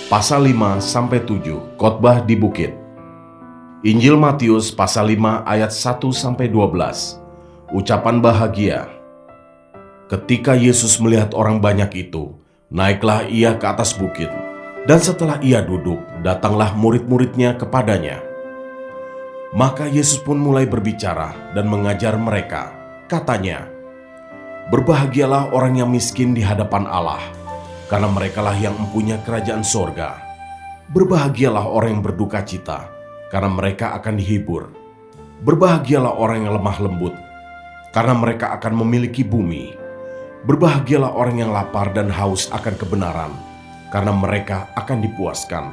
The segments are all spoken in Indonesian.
Pasal 5-7, khotbah di bukit. Injil Matius pasal 5 ayat 1-12. Ucapan bahagia. Ketika Yesus melihat orang banyak itu, naiklah ia ke atas bukit, dan setelah ia duduk, datanglah murid-muridnya kepadanya. Maka Yesus pun mulai berbicara dan mengajar mereka. Katanya, "Berbahagialah orang yang miskin di hadapan Allah, karena merekalah yang mempunyai kerajaan sorga. Berbahagialah orang yang berduka cita, karena mereka akan dihibur. Berbahagialah orang yang lemah lembut, karena mereka akan memiliki bumi. Berbahagialah orang yang lapar dan haus akan kebenaran, karena mereka akan dipuaskan.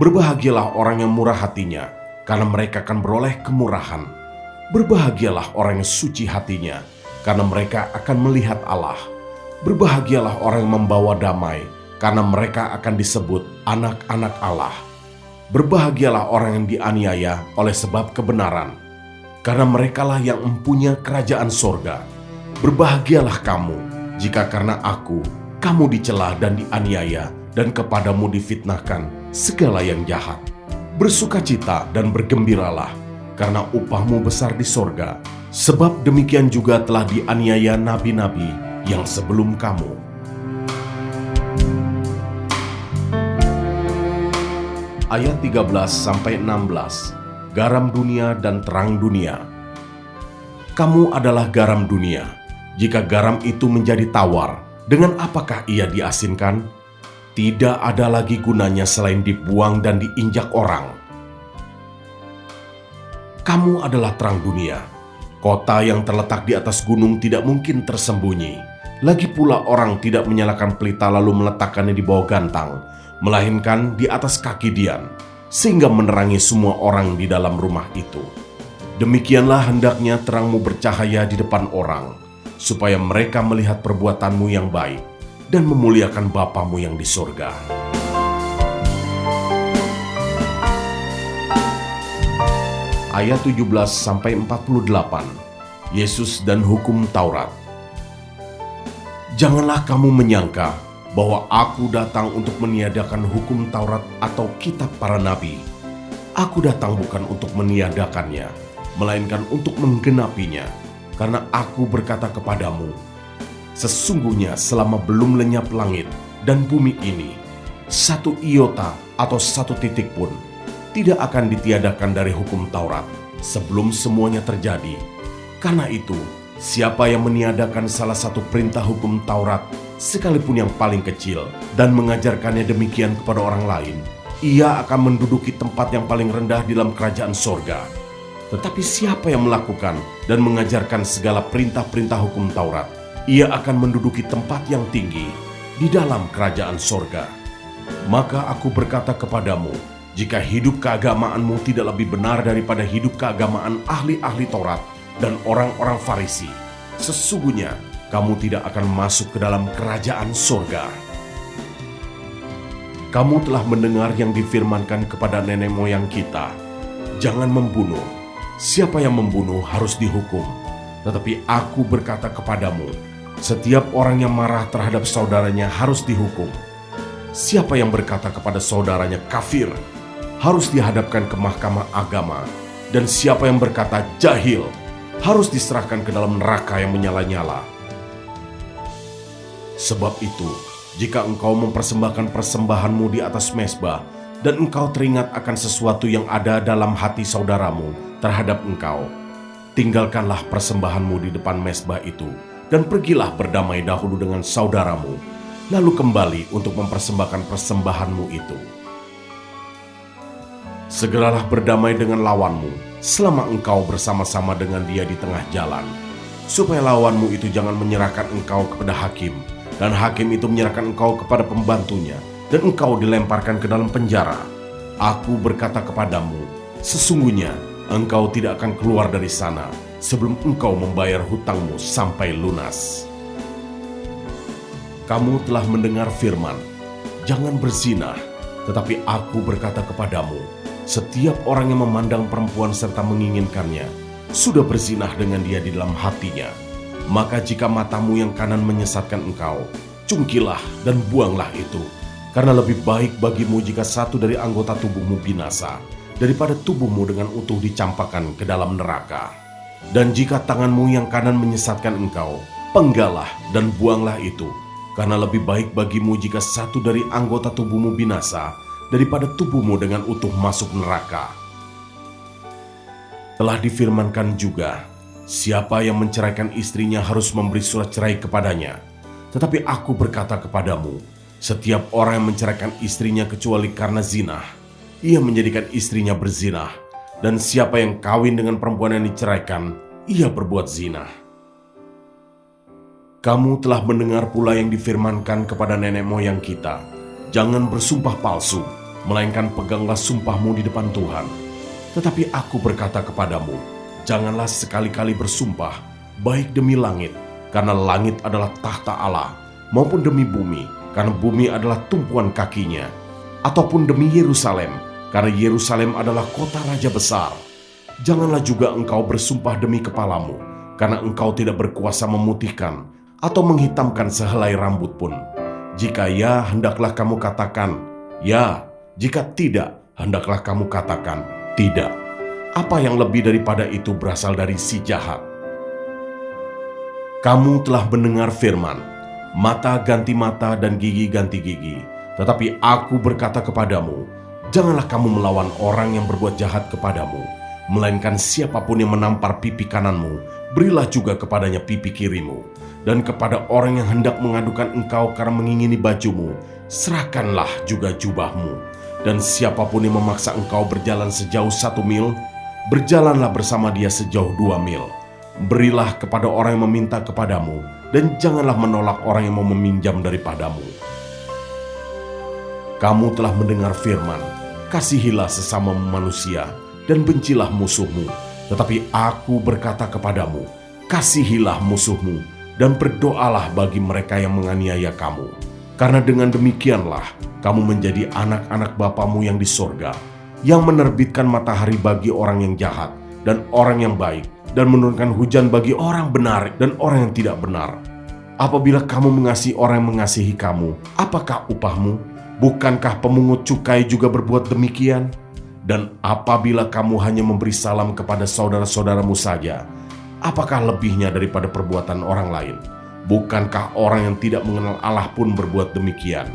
Berbahagialah orang yang murah hatinya, karena mereka akan beroleh kemurahan. Berbahagialah orang yang suci hatinya, karena mereka akan melihat Allah. Berbahagialah orang yang membawa damai, karena mereka akan disebut anak-anak Allah. Berbahagialah orang yang dianiaya oleh sebab kebenaran, karena merekalah yang mempunyai kerajaan sorga. Berbahagialah kamu, jika karena aku, kamu dicela dan dianiaya, dan kepadamu difitnahkan segala yang jahat. Bersukacita dan bergembiralah, karena upahmu besar di sorga, sebab demikian juga telah dianiaya nabi-nabi yang sebelum kamu." Ayat 13-16. Garam dunia dan terang dunia. Kamu adalah garam dunia. Jika garam itu menjadi tawar, dengan apakah ia diasinkan? Tidak ada lagi gunanya selain dibuang dan diinjak orang. Kamu adalah terang dunia. Kota yang terletak di atas gunung tidak mungkin tersembunyi. Lagi pula orang tidak menyalakan pelita lalu meletakkannya di bawah gantang, melainkan di atas kaki dian, sehingga menerangi semua orang di dalam rumah itu. Demikianlah hendaknya terangmu bercahaya di depan orang, supaya mereka melihat perbuatanmu yang baik dan memuliakan Bapamu yang di surga. Ayat 17-48. Yesus dan hukum Taurat. Janganlah kamu menyangka bahwa aku datang untuk meniadakan hukum Taurat atau kitab para nabi. Aku datang bukan untuk meniadakannya, melainkan untuk menggenapinya. Karena aku berkata kepadamu, sesungguhnya selama belum lenyap langit dan bumi ini, satu iota atau satu titik pun tidak akan ditiadakan dari hukum Taurat sebelum semuanya terjadi. Karena itu, siapa yang meniadakan salah satu perintah hukum Taurat, sekalipun yang paling kecil, dan mengajarkannya demikian kepada orang lain, ia akan menduduki tempat yang paling rendah di dalam kerajaan sorga. Tetapi siapa yang melakukan dan mengajarkan segala perintah-perintah hukum Taurat, ia akan menduduki tempat yang tinggi di dalam kerajaan sorga. Maka aku berkata kepadamu, jika hidup keagamaanmu tidak lebih benar daripada hidup keagamaan ahli-ahli Taurat dan orang-orang Farisi, sesungguhnya kamu tidak akan masuk ke dalam kerajaan sorga. Kamu telah mendengar yang difirmankan kepada nenek moyang kita, jangan membunuh. Siapa yang membunuh harus dihukum. Tetapi aku berkata kepadamu, setiap orang yang marah terhadap saudaranya harus dihukum. Siapa yang berkata kepada saudaranya kafir, harus dihadapkan ke mahkamah agama. Dan siapa yang berkata jahil, harus diserahkan ke dalam neraka yang menyala-nyala. Sebab itu, jika engkau mempersembahkan persembahanmu di atas mezbah, dan engkau teringat akan sesuatu yang ada dalam hati saudaramu terhadap engkau, tinggalkanlah persembahanmu di depan mezbah itu, dan pergilah berdamai dahulu dengan saudaramu, lalu kembali untuk mempersembahkan persembahanmu itu. Segeralah berdamai dengan lawanmu, selama engkau bersama-sama dengan dia di tengah jalan, supaya lawanmu itu jangan menyerahkan engkau kepada hakim, dan hakim itu menyerahkan engkau kepada pembantunya, dan engkau dilemparkan ke dalam penjara. Aku berkata kepadamu, sesungguhnya engkau tidak akan keluar dari sana sebelum engkau membayar hutangmu sampai lunas. Kamu telah mendengar firman, jangan berzina, tetapi aku berkata kepadamu, setiap orang yang memandang perempuan serta menginginkannya, sudah berzinah dengan dia di dalam hatinya. Maka jika matamu yang kanan menyesatkan engkau, cungkilah dan buanglah itu. Karena lebih baik bagimu jika satu dari anggota tubuhmu binasa, daripada tubuhmu dengan utuh dicampakkan ke dalam neraka. Dan jika tanganmu yang kanan menyesatkan engkau, penggalah dan buanglah itu. Karena lebih baik bagimu jika satu dari anggota tubuhmu binasa, daripada tubuhmu dengan utuh masuk neraka. Telah difirmankan juga, siapa yang menceraikan istrinya harus memberi surat cerai kepadanya. Tetapi aku berkata kepadamu, setiap orang yang menceraikan istrinya kecuali karena zina, ia menjadikan istrinya berzinah. Dan siapa yang kawin dengan perempuan yang diceraikan, ia berbuat zina. Kamu telah mendengar pula yang difirmankan kepada nenek moyang kita, jangan bersumpah palsu, melainkan peganglah sumpahmu di depan Tuhan. Tetapi aku berkata kepadamu, janganlah sekali-kali bersumpah, baik demi langit, karena langit adalah tahta Allah, maupun demi bumi, karena bumi adalah tumpuan kakinya, ataupun demi Yerusalem, karena Yerusalem adalah kota raja besar. Janganlah juga engkau bersumpah demi kepalamu, karena engkau tidak berkuasa memutihkan atau menghitamkan sehelai rambut pun. Jika ya, hendaklah kamu katakan ya, jika tidak, hendaklah kamu katakan tidak. Apa yang lebih daripada itu berasal dari si jahat. Kamu telah mendengar firman, mata ganti mata dan gigi ganti gigi. Tetapi aku berkata kepadamu, janganlah kamu melawan orang yang berbuat jahat kepadamu, melainkan siapapun yang menampar pipi kananmu, berilah juga kepadanya pipi kirimu. Dan kepada orang yang hendak mengadukan engkau karena mengingini bajumu, serahkanlah juga jubahmu. Dan siapapun yang memaksa engkau berjalan sejauh 1 mil, berjalanlah bersama dia sejauh 2 mil. Berilah kepada orang yang meminta kepadamu, dan janganlah menolak orang yang mau meminjam daripadamu. Kamu telah mendengar firman, kasihilah sesama manusia, dan bencilah musuhmu. Tetapi aku berkata kepadamu, kasihilah musuhmu, dan berdoalah bagi mereka yang menganiaya kamu. Karena dengan demikianlah kamu menjadi anak-anak Bapamu yang di sorga, yang menerbitkan matahari bagi orang yang jahat dan orang yang baik, dan menurunkan hujan bagi orang benar dan orang yang tidak benar. Apabila kamu mengasihi orang yang mengasihi kamu, apakah upahmu? Bukankah pemungut cukai juga berbuat demikian? Dan apabila kamu hanya memberi salam kepada saudara-saudaramu saja, apakah lebihnya daripada perbuatan orang lain? Bukankah orang yang tidak mengenal Allah pun berbuat demikian?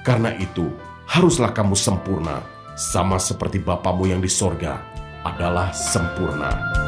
Karena itu, haruslah kamu sempurna, sama seperti Bapamu yang di sorga adalah sempurna.